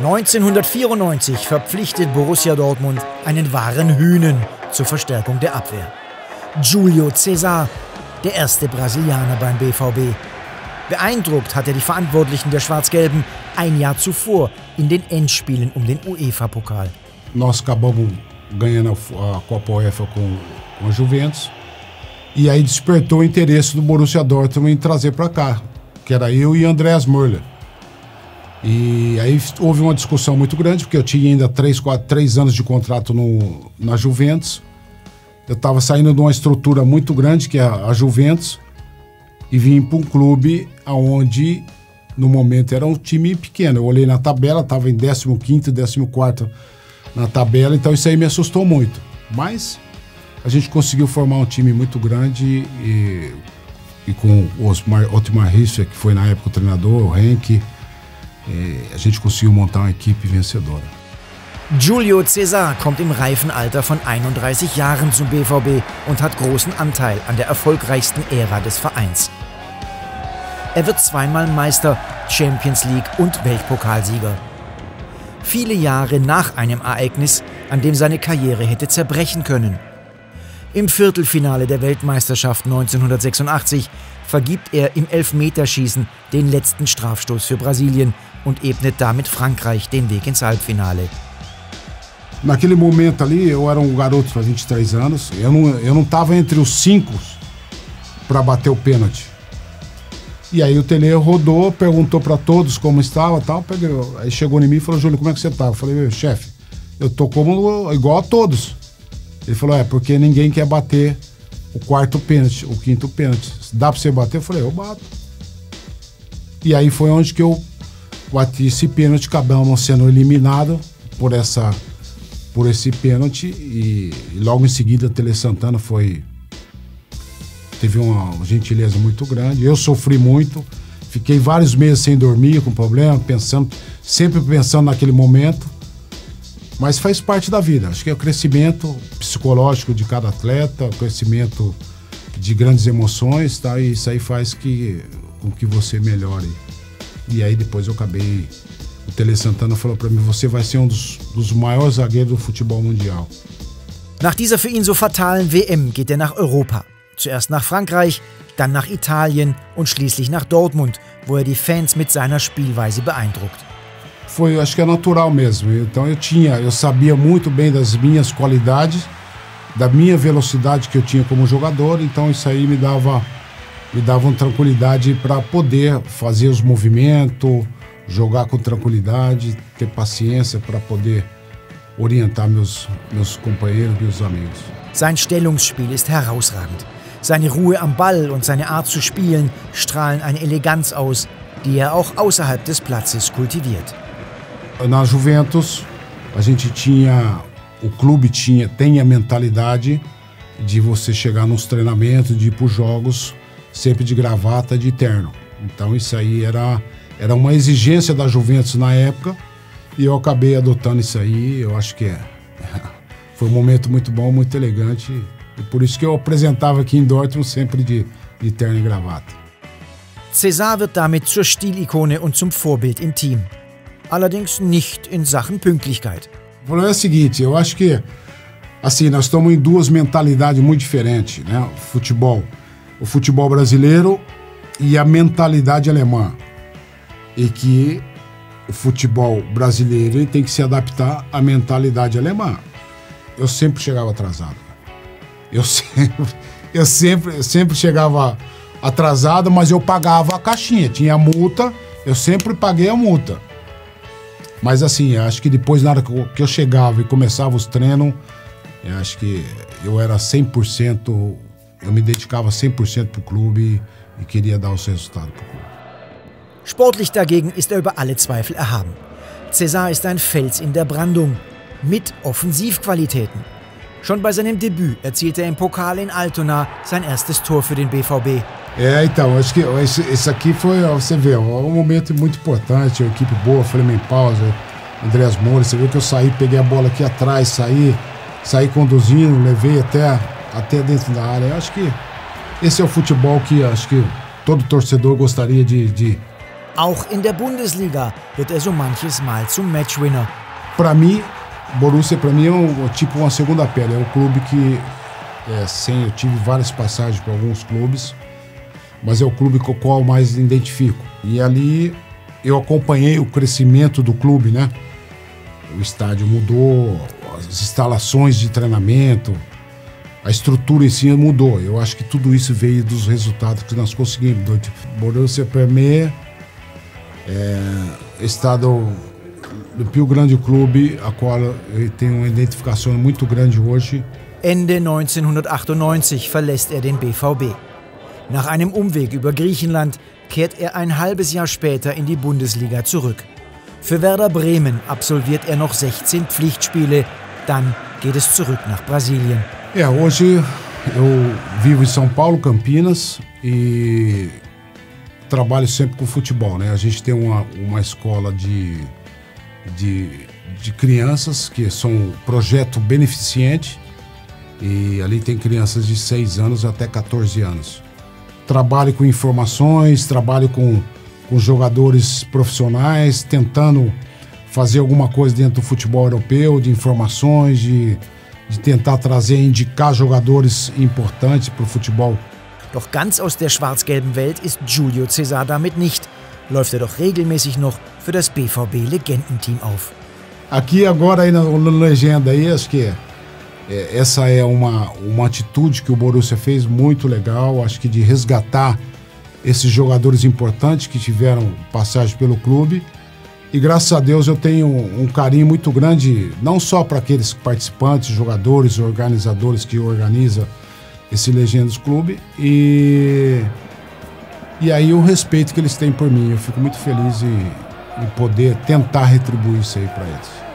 1994 verpflichtet Borussia Dortmund einen wahren Hünen zur Verstärkung der Abwehr. Júlio César, der erste Brasilianer beim BVB. Beeindruckt hat er die Verantwortlichen der Schwarz-Gelben ein Jahr zuvor in den Endspielen um den UEFA-Pokal. Nós acabamos ganhando a Copa UEFA com a Juventus e aí despertou o interesse do Borussia Dortmund em trazer para cá, que era eu e Andreas Möller. E aí houve uma discussão muito grande, porque eu tinha ainda 3 anos de contrato na Juventus. Eu estava saindo de uma estrutura muito grande, que é a Juventus, e vim para um clube onde, no momento, era um time pequeno. Eu olhei na tabela, estava em 15º, 14º na tabela, então isso aí me assustou muito. Mas a gente conseguiu formar um time muito grande e com o Otmar Hitzfeld, que foi na época o treinador, o Henk, a gente conseguiu montar uma equipe vencedora. Júlio César kommt im reifen Alter von 31 Jahren zum BVB und hat großen Anteil an der erfolgreichsten Ära des Vereins. Er wird zweimal Meister, Champions League und Weltpokalsieger. Viele Jahre nach einem Ereignis, an dem seine Karriere hätte zerbrechen können. Im Viertelfinale der Weltmeisterschaft 1986 vergibt er im Elfmeterschießen den letzten Strafstoß für Brasilien und ebnet damit Frankreich den Weg ins Halbfinale. Naquele momento ali, eu era um garoto de 23 anos, eu não estava entre os 5 para bater o pênalti. E aí o Tele rodou, perguntou para todos como estava, tal, aí chegou em mim e falou: Júlio, como é que você tá? Eu falei: chefe, eu tô igual a todos. Ele falou: porque ninguém quer bater o 4º pênalti, o 5º pênalti. Dá para você bater? Eu falei: eu bato. E aí foi onde que eu bati esse pênalti, acabamos sendo eliminados por esse pênalti e logo em seguida Tele Santana teve uma gentileza muito grande. Eu sofri muito, fiquei vários meses sem dormir com problema, sempre pensando naquele momento, mas faz parte da vida. Acho que é o crescimento psicológico de cada atleta, o crescimento de grandes emoções, tá? E isso aí faz com que você melhore. E aí depois o Tele Santana falou para mim: você vai ser dos maiores zagueiros do futebol mundial. Nach dieser für ihn so fatalen WM geht er nach Europa. Zuerst nach Frankreich, dann nach Italien und schließlich nach Dortmund, wo er die Fans mit seiner Spielweise beeindruckt. Acho que é natural mesmo. Então eu sabia muito bem das minhas qualidades, da minha velocidade que eu tinha como jogador, então isso aí me dava uma tranquilidade para poder fazer os movimentos, jogar com tranquilidade, ter paciência para poder orientar meus companheiros, meus amigos. Sein Stellungsspiel ist herausragend. Seine Ruhe am Ball und seine Art zu spielen strahlen eine Eleganz aus, die er auch außerhalb des Platzes kultiviert. Na Juventus, o clube tem a mentalidade de você chegar nos treinamentos, de ir para os jogos, sempre de gravata, de terno. Então isso aí era uma exigência da Juventus na época e eu acabei adotando isso aí. Eu acho que foi um momento muito bom, muito elegante e por isso que eu apresentava aqui em Dortmund sempre de terno e gravata. César wird damit zur Stilikone und zum Vorbild im Team. Allerdings nicht in Sachen Pünktlichkeit. O problema é o seguinte, eu acho que assim, nós estamos em duas mentalidades muito diferentes, né? O futebol brasileiro e a mentalidade alemã. E que o futebol brasileiro tem que se adaptar à mentalidade alemã. Eu sempre chegava atrasado. Eu sempre chegava atrasado, mas eu pagava a caixinha. Tinha a multa, eu sempre paguei a multa. Mas assim, acho que depois, na hora que eu chegava e começava os treinos, eu acho que eu era 100%, eu me dedicava 100% pro clube e queria dar os resultados pro clube. Sportlich dagegen ist er über alle Zweifel erhaben. César ist ein Fels in der Brandung, mit Offensivqualitäten. Schon bei seinem Debüt erzielte er im Pokal in Altona sein erstes Tor für den BVB. Então, acho que esse aqui foi, você vê, um momento muito importante, uma equipe boa, Flamengo Pausa, Andreas Moura, você viu que eu saí, peguei a bola aqui atrás, saí conduzindo, levei até dentro da área. Eu acho que esse é o futebol que acho que todo torcedor gostaria de Auch in der Bundesliga wird so manches Mal zum Matchwinner. Para mim, Borussia para mim é tipo uma segunda pele. É um clube que, eu tive várias passagens por alguns clubes, mas é o clube com o qual mais identifico. E ali eu acompanhei o crescimento do clube, né? O estádio mudou, as instalações de treinamento, a estrutura em si mudou. Eu acho que tudo isso veio dos resultados que nós conseguimos. Borussia para mim é estado do più grande clube, a qual eu tenho uma identificação muito grande hoje. Ende 1998 verlässt den BVB. Nach einem Umweg über Griechenland kehrt ein halbes Jahr später in die Bundesliga zurück. Für Werder Bremen absolviert noch 16 Pflichtspiele, dann geht es zurück nach Brasilien. Hoje eu vivo em São Paulo, Campinas, e trabalho sempre com futebol, né? A gente tem uma escola de crianças que são um projeto beneficente, e ali tem crianças de 6 anos até 14 anos. Trabalho com informações, trabalho com jogadores profissionais, tentando fazer alguma coisa dentro do futebol europeu, de informações, de tentar trazer, indicar jogadores importantes para o futebol. Doch ganz aus der schwarz-gelben Welt ist Júlio César damit nicht. Läuft doch regelmäßig noch für das BVB-Legendenteam auf. Aqui agora aí na legenda aí, acho que essa é uma atitude que o Borussia fez muito legal, acho que de resgatar esses jogadores importantes que tiveram passagem pelo clube. E graças a Deus eu tenho um carinho muito grande, não só para aqueles participantes, jogadores, organizadores que organizam esse Legendas Clube, e aí o respeito que eles têm por mim. Eu fico muito feliz em poder tentar retribuir isso aí para eles.